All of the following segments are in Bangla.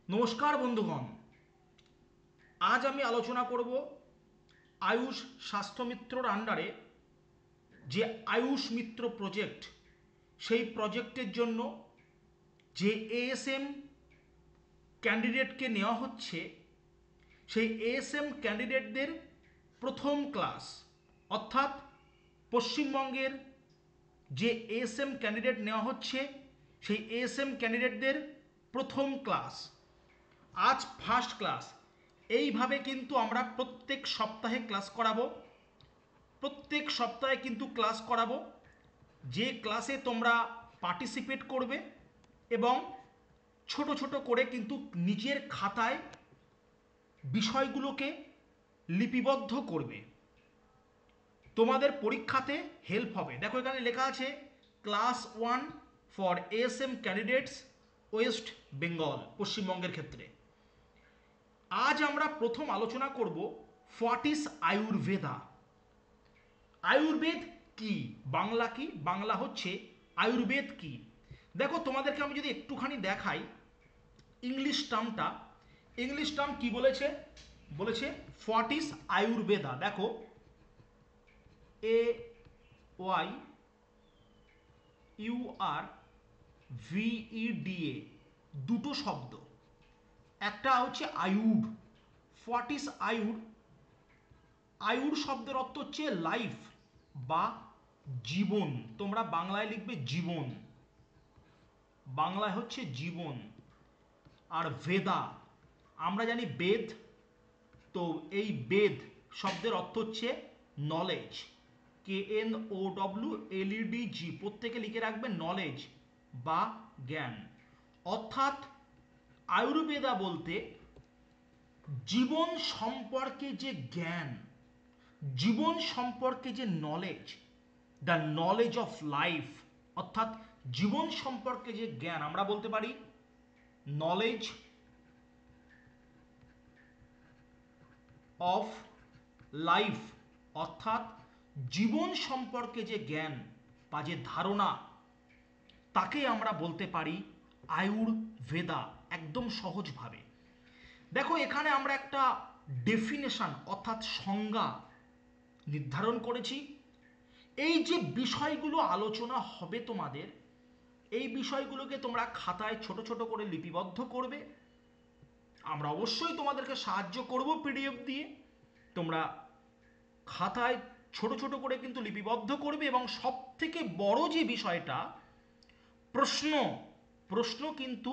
নমস্কার বন্ধুগণ, আজ আমি আলোচনা করব আয়ুষ স্বাস্থ্যমিত্রর আন্ডারে যে আয়ুষ মিত্র প্রজেক্ট, সেই প্রজেক্টের জন্য যে এএসএম ক্যান্ডিডেটকে নেওয়া হচ্ছে, সেই এএসএম ক্যান্ডিডেটদের প্রথম ক্লাস, অর্থাৎ পশ্চিমবঙ্গের যে এএসএম ক্যান্ডিডেট নেওয়া হচ্ছে সেই এএসএম ক্যান্ডিডেটদের প্রথম ক্লাস, আজ ফার্স্ট ক্লাস। এইভাবে কিন্তু আমরা প্রত্যেক সপ্তাহে ক্লাস করাবো, প্রত্যেক সপ্তাহে কিন্তু ক্লাস করাবো, যে ক্লাসে তোমরা পার্টিসিপেট করবে এবং ছোট ছোট করে কিন্তু নিজের খাতায় বিষয়গুলোকে লিপিবদ্ধ করবে। তোমাদের পরীক্ষাতে হেল্প হবে। দেখো এখানে লেখা আছে class 1 for ASM candidates West Bengal, পশ্চিমবঙ্গের ক্ষেত্রে। আজ আমরা প্রথম আলোচনা করব হোয়াট ইজ আয়ুর্বেদা। আয়ুর্বেদ কি, বাংলা কি, বাংলা হচ্ছে আয়ুর্বেদ কি। দেখো তোমাদেরকে আমি যদি একটুখানি দেখাই ইংলিশ টার্মটা, ইংলিশ টার্ম কি বলেছে, বলেছে হোয়াট ইজ আয়ুর্বেদা। দেখো এ ওয়াই ইউ আর ভিইডিএ, দুটো শব্দ, একটা হচ্ছে আয়ুর। হোয়াট ইজ আয়ুর? আয়ুর শব্দের অর্থ হচ্ছে লাইফ বা জীবন। তোমরা বাংলায় লিখবে জীবন, বাংলায় হচ্ছে জীবন। আর ভেদা, আমরা জানি বেদ, তো এই বেদ শব্দের অর্থ হচ্ছে নলেজ, KNOWLEDG, প্রত্যেকে লিখে রাখবে নলেজ বা জ্ঞান। অর্থাৎ আয়ুর্বেদা বলতে জীবন সম্পর্কে যে জ্ঞান, জীবন সম্পর্কে যে knowledge, the knowledge of life, অর্থাৎ জীবন সম্পর্কে যে জ্ঞান, আমরা বলতে পারি নলেজ অফ লাইফ, অর্থাৎ জীবন সম্পর্কে যে জ্ঞান বা যে ধারণা, তাকে আমরা বলতে পারি আয়ুর্বেদা, একদম সহজভাবে। দেখো এখানে আমরা একটা ডেফিনেশন অর্থাৎ সংজ্ঞা নির্ধারণ করেছি। এই যে বিষয়গুলো আলোচনা হবে তোমাদের, এই বিষয়গুলোকে তোমরা খাতায় ছোট ছোট করে লিপিবদ্ধ করবে। আমরা অবশ্যই তোমাদেরকে সাহায্য করব পিডিএফ দিয়ে। তোমরা খাতায় ছোট ছোট করে কিন্তু লিপিবদ্ধ করবে এবং সব থেকে বড় যে বিষয়টা, প্রশ্ন, প্রশ্ন কিন্তু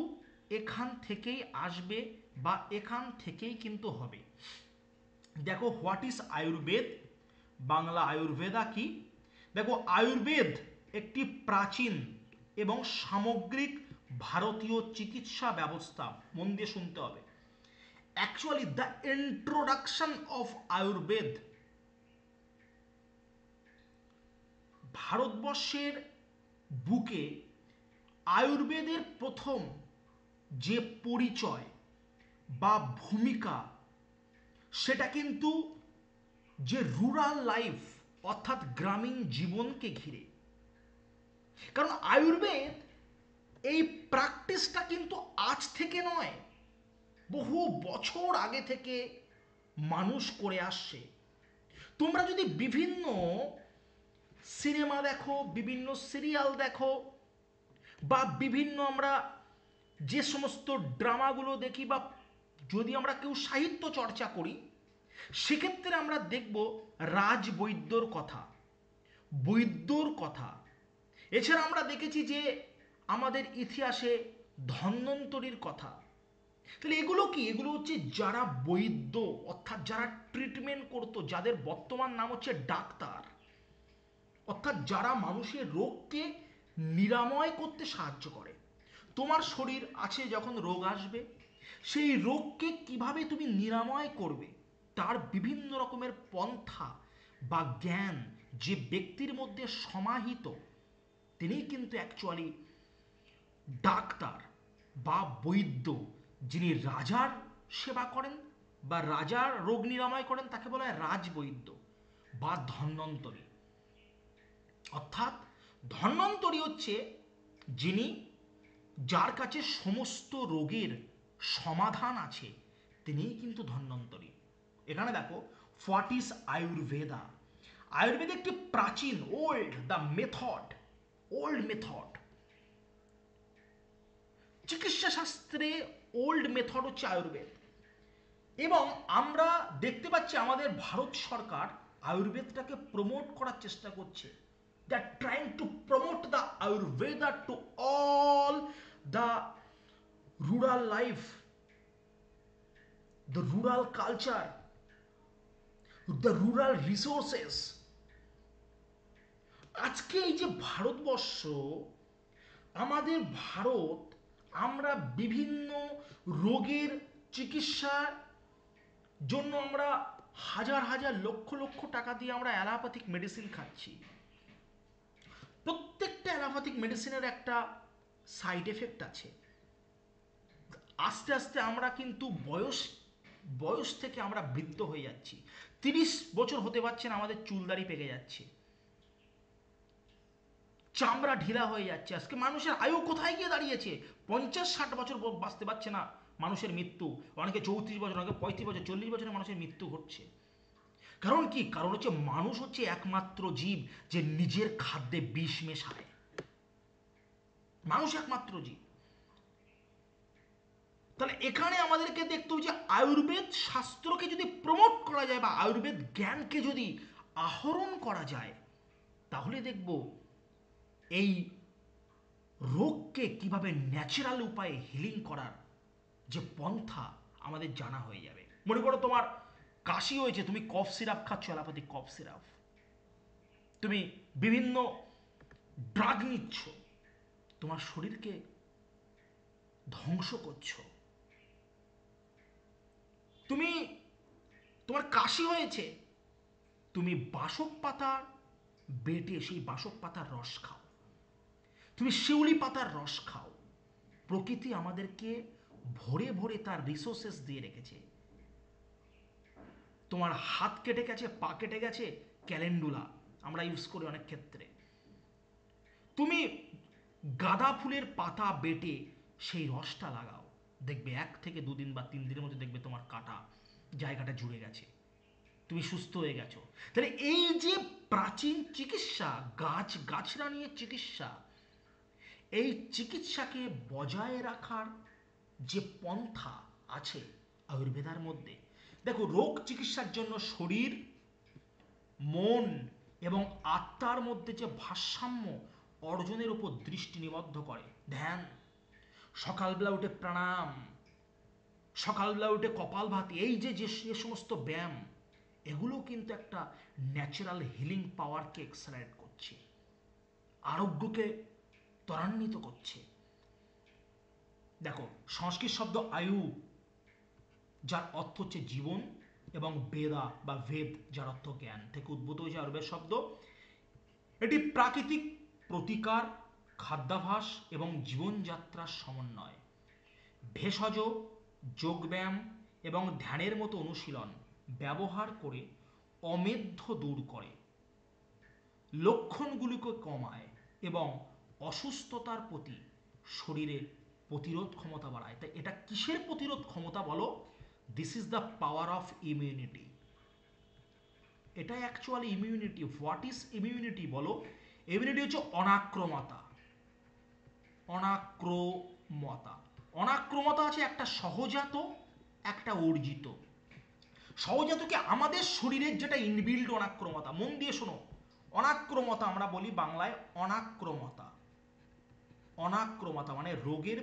এখান থেকেই আসবে বা এখান থেকেই কিন্তু হবে। দেখো হোয়াট ইজ আয়ুর্বেদ, বাংলা আয়ুর্বেদা কি। দেখো আয়ুর্বেদ একটি প্রাচীন এবং সামগ্রিক ভারতীয় চিকিৎসা ব্যবস্থা। মন দিয়ে শুনতে হবে। Actually the introduction of Ayurveda, ভারতবর্ষের বুকে আয়ুর্বেদের প্রথম যে পরিচয় বা ভূমিকা, সেটা কিন্তু যে রুরাল লাইফ, অর্থাৎ গ্রামীণ জীবনকে ঘিরে। কারণ আয়ুর্বেদ এই প্র্যাকটিসটা কিন্তু আজ থেকে নয়, বহু বছর আগে থেকে মানুষ করে আসছে। তোমরা যদি বিভিন্ন সিনেমা দেখো, বিভিন্ন সিরিয়াল দেখো, বা বিভিন্ন আমরা যে সমস্ত ড্রামাগুলো দেখি, বা যদি আমরা কেউ সাহিত্য চর্চা করি, সেক্ষেত্রে আমরা দেখব রাজবৈদ্যর কথা, বৈদ্যর কথা। এছাড়া আমরা দেখেছি যে আমাদের ইতিহাসে ধন্বন্তরীর কথা। তাহলে এগুলো কি? এগুলো হচ্ছে যারা বৈদ্য, অর্থাৎ যারা ট্রিটমেন্ট করতো, যাদের বর্তমান নাম হচ্ছে ডাক্তার, অর্থাৎ যারা মানুষের রোগকে নিরাময় করতে সাহায্য করে। তোমার শরীর আছে, যখন রোগ আসবে, সেই রোগকে কিভাবে তুমি নিরাময় করবে, তার বিভিন্ন রকমের পন্থা বা জ্ঞান যে ব্যক্তির মধ্যে সমাহিত, তিনি কিন্তু অ্যাকচুয়ালি ডাক্তার বা বৈদ্য। যিনি রাজার সেবা করেন বা রাজার রোগ নিরাময় করেন, তাকে বলা হয় রাজবৈদ্য বা ধন্বন্তরী। অর্থাৎ ধন্বন্তরী হচ্ছে যিনি, যার কাছে সমস্ত রোগের সমাধান আছে, তিনিই কিন্তু ধন্বন্তরী। এখানে দেখো, হোয়াট ইজ আয়ুর্বেদা? আয়ুর্বেদ একটি প্রাচীন ওল্ড মেথড। চিকিৎসা শাস্ত্রে ওল্ড মেথড হচ্ছে আয়ুর্বেদ। এবং আমরা দেখতে পাচ্ছি আমাদের ভারত সরকার আয়ুর্বেদটাকে প্রমোট করার চেষ্টা করছে। They are trying to promote the Ayurveda to all the rural life, the rural culture, the rural resources. আজকে এই যে ভারতবর্ষ, আমাদের ভারত, আমরা বিভিন্ন রোগের চিকিৎসার জন্য আমরা হাজার হাজার লক্ষ লক্ষ টাকা দিয়ে আমরা অ্যালোপ্যাথিক মেডিসিন খাচ্ছি। প্রত্যেকটা অ্যালোপ্যাথিক মেডিসিনের একটা সাইড এফেক্ট আছে। আস্তে আস্তে আমরা কিন্তু বয়স থেকে আমরা বৃদ্ধ হয়ে যাচ্ছি। 30 বছর হতে পারছে না, আমাদের চুলদাড়ি পেকে যাচ্ছে, চামড়া ঢিলা হয়ে যাচ্ছে। আজকে মানুষের আয়ু কোথায় গিয়ে দাঁড়িয়েছে? 50-60 বছর বাঁচতে পারছে না মানুষের মৃত্যু, অনেকে 34 বছর, অনেকে 35 বছর, 40 বছরে মানুষের মৃত্যু ঘটছে। কারণ কি? কারণ হচ্ছে মানুষ হচ্ছে একমাত্র জীব যে নিজের খাদ্যে বিষ মেশায়। মানুষ একমাত্র জীব। তাহলে এখানে আমাদেরকে দেখতে হবে যে আয়ুর্বেদ শাস্ত্রকে যদি প্রমোট করা যায় বা আয়ুর্বেদ জ্ঞানকে যদি আহরণ করা যায়, তাহলে দেখব এই রোগকে কিভাবে ন্যাচারাল উপায়ে হিলিং করার যে পন্থা আমাদের জানা হয়ে যাবে। মনে করো তোমার কাশি হয়েছে, তুমি কফ সিরাপ খাচ্ছ, অ্যালোপ্যাথিক কফ সিরাপ, তুমি বিভিন্ন ড্রাগ নিচ্ছ, তোমার শরীরকে ধ্বংস করছো। তোমার কাশি হয়েছে, তুমি বাসক পাতার বেটে সেই বাসক পাতার রস খাও, তুমি শিউলি পাতার রস খাও। প্রকৃতি আমাদেরকে ভরে ভরে তার রিসোর্সেস দিয়ে রেখেছে। তোমার হাত কেটে গেছে, পা কেটে গেছে, ক্যালেন্ডুলা আমরা ইউজ করি অনেক ক্ষেত্রে। তুমি গাঁদা ফুলের পাতা বেটে সেই রসটা লাগাও, দেখবে 1 থেকে 2 দিন বা 3 দিনের মধ্যে দেখবে তোমার কাটা জায়গাটা জুড়ে গেছে, তুমি সুস্থ হয়ে গেছো। তাহলে এই যে প্রাচীন চিকিৎসা, গাছরা নিয়ে চিকিৎসা, এই চিকিৎসাকে বজায় রাখার যে পন্থা আছে আয়ুর্বেদার মধ্যে। দেখো, রোগ চিকিৎসার জন্য শরীর, মন এবং আত্মার মধ্যে যে ভারসাম্য অর্জনের উপর দৃষ্টি নিবদ্ধ করে ধ্যান, সকালবেলা উঠে প্রাণায়াম, সকালবেলা উঠে কপালভাতি, এই যে যে সমস্ত ব্যায়াম, এগুলো কিন্তু একটা ন্যাচারাল হিলিং পাওয়ারকে এক্সেলারেট করছে, আরোগ্যকে ত্বরান্বিত করছে। দেখো, সংস্কৃত শব্দ আয়ু, যার অর্থ হচ্ছে জীবন, এবং বেদা বা বেদ, যার অর্থ জ্ঞান, থেকে উদ্ভূত হয়েছে আয়ুর্বেদ শব্দ। এটি প্রাকৃতিক প্রতিকার, খাদ্যাভ্যাস এবং জীবনযাত্রার সমন্বয়। ভেষজ, যোগব্যায়াম এবং ধ্যানের মতো অনুশীলন ব্যবহার করে অমেধ্য দূর করে, লক্ষণগুলিকে কমায় এবং অসুস্থতার প্রতি শরীরের প্রতিরোধ ক্ষমতা বাড়ায়। তাই এটা কিসের প্রতিরোধ ক্ষমতা বলো? This is the power of immunity. এটা actually immunity. What is immunity বলো? ইমিউনিটি হচ্ছে অনাক্রমতা। অনাক্রমতা অনাক্রমতা আছে একটা সহজাত, একটা অর্জিত। সহজাত কি? আমাদের শরীরের যেটা ইনবিল্ড অনাক্রমতা। মন দিয়ে শোনো, অনাক্রমতা আমরা বলি বাংলায় অনাক্রমতা। অনাক্রমতা মানে রোগের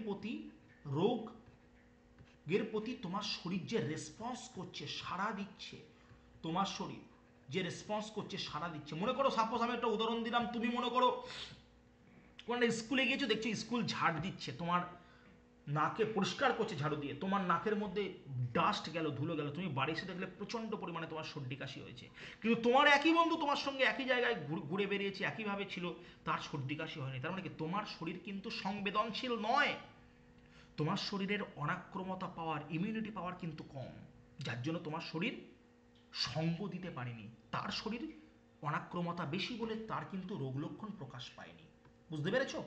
প্রতি তোমার শরীর যে রেসপন্স করছে, সাড়া দিচ্ছে, তোমার শরীর যে রেসপন্স করছে, সাড়া দিচ্ছে। মনে করো, সাপোজ আমি একটা উদাহরণ দিলাম, তুমি মনে করো কোনো স্কুলে গিয়েছো, দেখছো স্কুল ঝাড় দিচ্ছে, তোমার নাকে পরিষ্কার করছে ঝাড়ু দিয়ে, তোমার নাকের মধ্যে ডাস্ট গেল, ধুলো গেল, তুমি বাড়ি এসে দেখলে প্রচণ্ড পরিমাণে তোমার সর্দি কাশি হয়েছে। কিন্তু তোমার একই বন্ধু তোমার সঙ্গে একই জায়গায় ঘুরে বেরিয়েছে, একইভাবে ছিল, তার সর্দি কাশি হয়নি। তার মানে কি? তোমার শরীর কিন্তু সংবেদনশীল নয়। তোমার শরীরের অনাক্রমতা পাওয়ার, ইমিউনিটি পাওয়ার কিন্তু কম, যার জন্য তোমার শরীর সঙ্গ দিতে পারেনি। তার শরীর অনাক্রমতা বেশি বলে তার কিন্তু রোগ লক্ষণ প্রকাশ পায়নি। বুঝতে পেরেছো?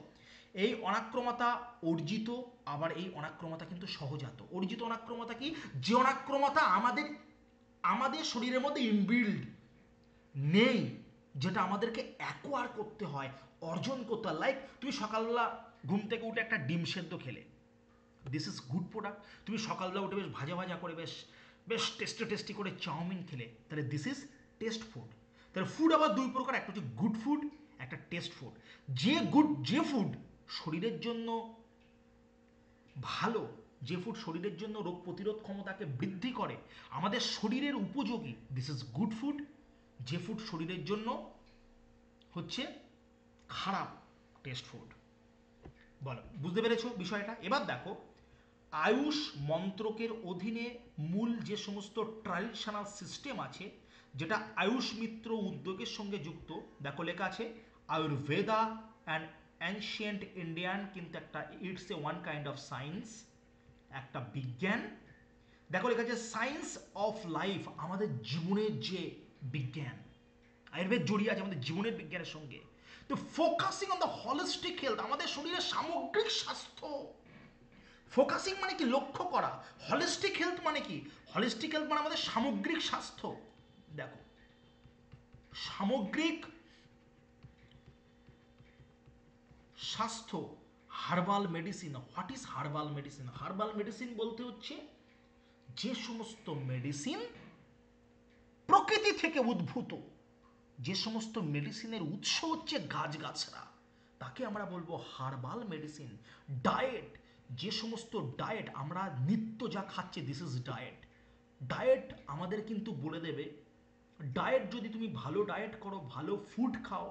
এই অনাক্রমতা অর্জিত, আবার এই অনাক্রমতা কিন্তু সহজাত। অর্জিত অনাক্রমতা কি? যে অনাক্রমতা আমাদের আমাদের শরীরের মধ্যে ইনবিল্ড নেই, যেটা আমাদেরকে অ্যাকোয়ার করতে হয়, অর্জন করতে হয়। লাইক তুমি সকালবেলা ঘুম থেকে উঠে একটা ডিম সেদ্ধ খেলে, দিস ইজ গুড প্রোডাক্ট। তুমি সকালবেলা উঠে বেশ ভাজা ভাজা করে বেশ বেশ টেস্টি টেস্টি করে চাউমিন খেলে, তাহলে দিস ইজ টেস্ট ফুড। তাহলে ফুড আবার দুই প্রকার, একটা হচ্ছে গুড ফুড, একটা টেস্ট ফুড। যে ফুড শরীরের জন্য ভালো, যে ফুড শরীরের জন্য রোগ প্রতিরোধ ক্ষমতাকে বৃদ্ধি করে, আমাদের শরীরের উপযোগী, দিস ইজ গুড ফুড। যে ফুড শরীরের জন্য হচ্ছে খারাপ, টেস্ট ফুড। বলো, বুঝতে পেরেছো বিষয়টা? এবার দেখো, আয়ুষ মন্ত্রকের অধীনে মূল যে সমস্ত ট্র্যাডিশনাল সিস্টেম আছে, যেটা আয়ুষ মিত্র উদ্যোগের সঙ্গে যুক্ত, দেখো লেখা আছে আয়ুর্বেদা অ্যান্ড অ্যানশিয়েন্ট ইন্ডিয়ান, কিন্তু একটা it's a one kind of science, একটা বিজ্ঞান। দেখো লেখা আছে সায়েন্স অফ লাইফ, আমাদের জীবনের যে বিজ্ঞান, আয়ুর্বেদ জড়িয়ে আছে আমাদের জীবনের বিজ্ঞানের সঙ্গে। তো focusing on the holistic health, আমাদের শরীরের সামগ্রিক স্বাস্থ্য। ফোকাসিং মানে কি? লক্ষ্য করা। হলিস্টিক হেলথ মানে কি? হলিস্টিক হেলথ মানে আমাদের সামগ্রিক স্বাস্থ্য। দেখো, সামগ্রিক স্বাস্থ্য, herbal medicine. What is herbal medicine? Herbal medicine বলতে হচ্ছে যে সমস্ত মেডিসিন প্রকৃতি থেকে উদ্ভূত, যে সমস্ত মেডিসিনের উৎস হচ্ছে গাছগাছরা, তাকে আমরা বলবো হার্বাল মেডিসিন। ডায়েট, যে সমস্ত ডায়েট আমরা নিত্য যা খাচ্ছি, দিস ইজ ডায়েট। ডায়েট আমাদের কিন্তু বলে দেবে, ডায়েট যদি তুমি ভালো ডায়েট করো, ভালো ফুড খাও,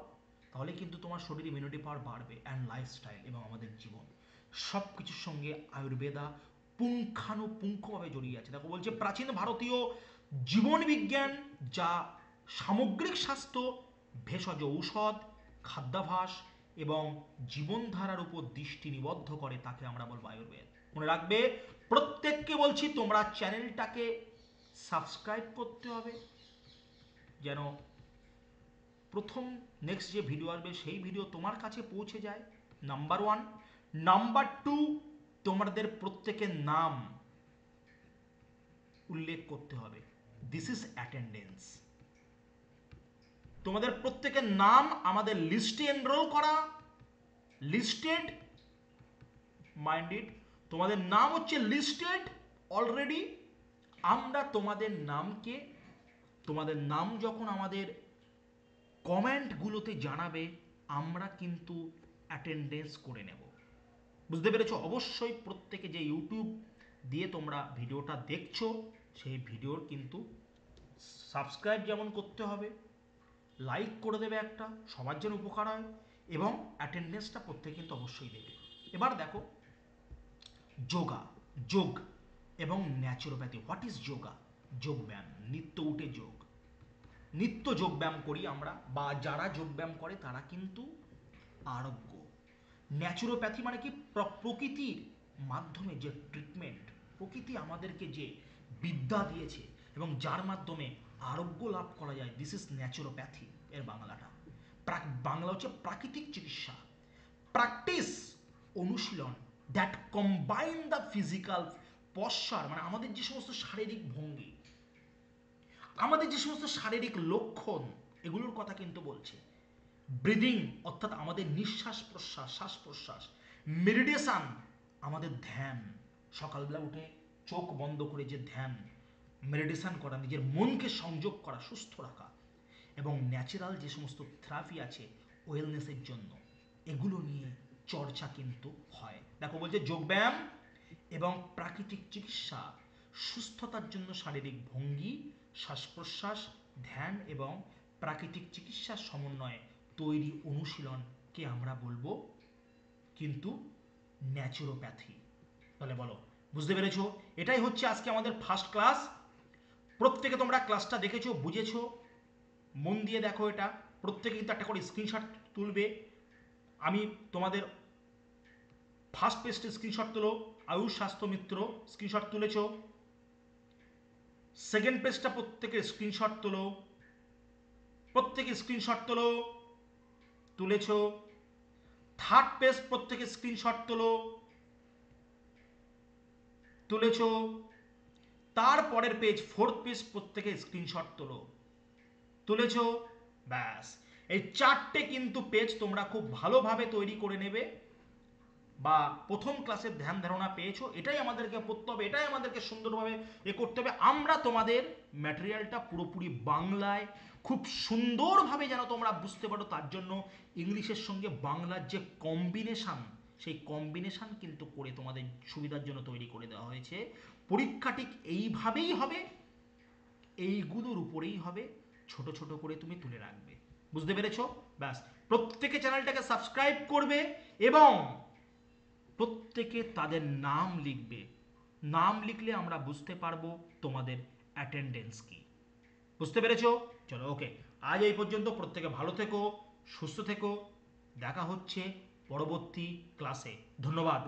তাহলে কিন্তু তোমার শরীরে ইমিউনিটি পাওয়ার বাড়বে। অ্যান্ড লাইফস্টাইল এবং আমাদের জীবন, সব কিছুর সঙ্গে আয়ুর্বেদা পুঙ্খানুপুঙ্খভাবে জড়িয়ে আছে। দেখো বলছে প্রাচীন ভারতীয় জীবন বিজ্ঞান, যা সামগ্রিক স্বাস্থ্য, ভেষজ ঔষধ, খাদ্যাভ্যাস এবং জীবনধারার উপর দৃষ্টি নিবদ্ধ করে, তাকে আমরা বলবো আয়ুর্বেদ। মনে রাখবে, প্রত্যেককে বলছি তোমরা চ্যানেলটাকে সাবস্ক্রাইব করতে হবে, যেন প্রথম নেক্সট যে ভিডিও আসবে সেই ভিডিও তোমার কাছে পৌঁছে যায়, নাম্বার ওয়ান। নাম্বার টু, তোমাদের প্রত্যেকের নাম উল্লেখ করতে হবে, দিস ইজ অ্যাটেন্ডেন্স। তোমাদের প্রত্যেকের নাম আমাদের লিস্টে এনরোল করা, লিস্টেড, মাইন্ডেড, তোমাদের নাম হচ্ছে লিস্টেড অলরেডি। আমরা তোমাদের নামকে, তোমাদের নাম যখন আমাদের কমেন্টগুলোতে জানাবে, আমরা কিন্তু অ্যাটেন্ডেন্স করে নেব। বুঝতে পেরেছো? অবশ্যই প্রত্যেকে যে ইউটিউব দিয়ে তোমরা ভিডিওটা দেখছো, সেই ভিডিওর কিন্তু সাবস্ক্রাইব যেমন করতে হবে, লাইক করে দেবে একটা, সবার যেন উপকার হয়, এবং অ্যাটেন্ডেন্সটা প্রত্যেকে কিন্তু অবশ্যই দেবে। এবার দেখো, যোগা, যোগ এবং ন্যাচুরোপ্যাথি। What is yoga? যোগব্যায়াম, নিত্য উঠে যোগ, নিত্য যোগব্যায়াম করি আমরা, বা যারা যোগব্যায়াম করে তারা কিন্তু আরোগ্য। ন্যাচুরোপ্যাথি মানে কি? প্রকৃতির মাধ্যমে যে ট্রিটমেন্ট, প্রকৃতি আমাদেরকে যে বিদ্যা দিয়েছে এবং যার মাধ্যমে আরোগ্য লাভ করা যায়, দিস ইজ ন্যাচুরোপ্যাথি এর বাংলাটা। বাংলা হচ্ছে প্রাকৃতিক চিকিৎসা। প্র্যাকটিস, অনুশীলন, that combine the physical posture, মানে আমাদের যে সমস্ত শারীরিক ভঙ্গি, আমাদের যে সমস্ত শারীরিক লক্ষণ, এগুলোর কথা কিন্তু বলছে। ব্রিদিং, অর্থাৎ আমাদের নিঃশ্বাস প্রশ্বাস, শ্বাস প্রশ্বাস। মেডিটেশন, আমাদের ধ্যান, সকালবেলা উঠে চোখ বন্ধ করে যে ধ্যান, মেডিটেশন করা, নিজের মনকে সংযোগ করা, সুস্থ রাখা। এবং ন্যাচারাল যে সমস্ত থেরাপি আছে ওয়েলনেসের জন্য, এগুলো নিয়ে চর্চা কিন্তু হয়। দেখো বলছে যোগব্যায়াম এবং প্রাকৃতিক চিকিৎসা, সুস্থতার জন্য শারীরিক ভঙ্গি, শ্বাস প্রশ্বাস, ধ্যান এবং প্রাকৃতিক চিকিৎসার সমন্বয়ে তৈরি অনুশীলনকে আমরা বলবো কিন্তু ন্যাচুরোপ্যাথি। তাহলে বলো, বুঝতে পেরেছো? এটাই হচ্ছে আজকে আমাদের ফার্স্ট ক্লাস। প্রত্যেকে তোমরা ক্লাসটা দেখেছো, বুঝেছো, মন দিয়ে দেখো এটা। প্রত্যেকে কিন্তু একটা করে স্ক্রিনশট তুলবে। আমি তোমাদের ফার্স্ট পেজটা স্ক্রিনশট তুলো, আয়ুষ স্বাস্থ্য মিত্র, স্ক্রিনশট তুলেছো। সেকেন্ড পেজটা প্রত্যেকে স্ক্রিনশট তোলো, প্রত্যেকে স্ক্রিনশট তোলো, তুলেছো। থার্ড পেজ প্রত্যেকে স্ক্রিনশট তুলেছো। তারপরের পেজ ফোর্থ পেজ প্রত্যেকে স্ক্রিনশট তুলেছো। ব্যাস, এই চারটে কিন্তু পেজ তোমরা খুব ভালোভাবে তৈরি করে নেবে, বা প্রথম ক্লাসের ধ্যান ধারণা পেয়েছো। এটাই আমাদেরকে পড়তে হবে, এটাই আমাদেরকে সুন্দরভাবে করতে হবে। আমরা তোমাদের ম্যাটেরিয়ালটা পুরোপুরি বাংলায় খুব সুন্দরভাবে যেন তোমরা বুঝতে পারো, তার জন্য ইংলিশের সঙ্গে বাংলার যে কম্বিনেশান, সেই কম্বিনেশান কিন্তু করে তোমাদের সুবিধার জন্য তৈরি করে দেওয়া হয়েছে। পরীক্ষা ঠিক এইভাবেই হবে, এইগুলোর উপরেই হবে, ছোট ছোট করে তুমি তুলে রাখবে। বুঝতে পেরেছো? ব্যাস, প্রত্যেকে চ্যানেলটাকে সাবস্ক্রাইব করবে এবং প্রত্যেকে তাদের নাম লিখবে। নাম লিখলে আমরা বুঝতে পারবো তোমাদের অ্যাটেন্ডেন্স কি। বুঝতে পেরেছো? চলো, ওকে, আজ এই পর্যন্ত। প্রত্যেকে ভালো থেকো, সুস্থ থেকো। দেখা হচ্ছে পরবর্তী ক্লাসে। ধন্যবাদ।